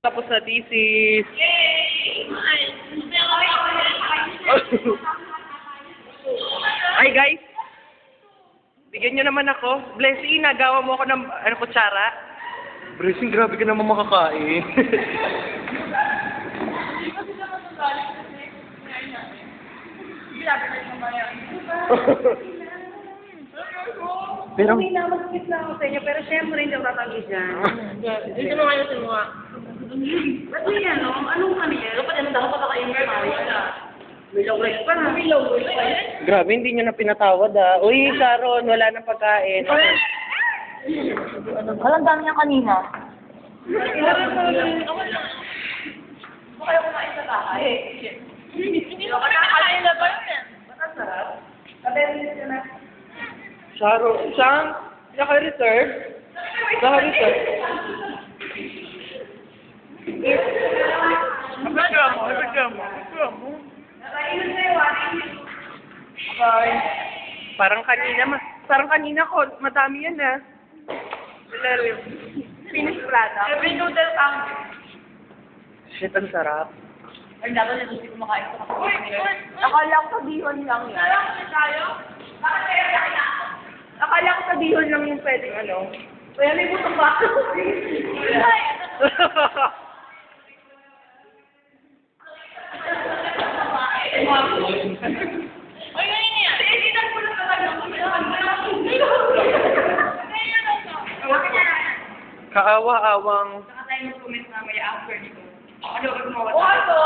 Tapos na thesis. Ay guys, bigyan nyo naman ako. Blessing, nagawa mo ako ng kutsara. Blessing, grabe ka naman makakain. Pero may naman-skip na ako sa inyo, pero syempre hindi ako tatanggi dyan. Dito mo kayo sinuha. Ba't may ano? Anong ano yan? Dapat ano dapat patakain mo tayo? May laway pa na. May laway pa yan. Grabe, hindi nyo na pinatawad ah. Uy, Sharon, wala nang pagkain. Walang dami niya kanina. Baka kayo kumain sa bahay. Hindi ko nakakain na ba yun? Masasarap. Kaberin ka na. Sharon, Shang, naka-reserve? Naka-reserve? Ibigyan mo, ibigyan mo, ibigyan mo. Nakainan sa'yo, Bye. Parang kanina ko, madami yan ah. Malalim. Finish product. Every noodle counts. Shit, ang sarap. Ay, dapat na hindi kumakain ko kasi. Akala ko sa bihon lang yan. Bakit kaya kaya? Akala ko sa bihon lang yung pwedeng ano. Kaya may butong ba? Ay! Ay, ngayon yan. Editan ko na talaga. Kaawa-awang. Saka tayo mag-comment mamaya after nito. Ano ba gumawa? O, ano?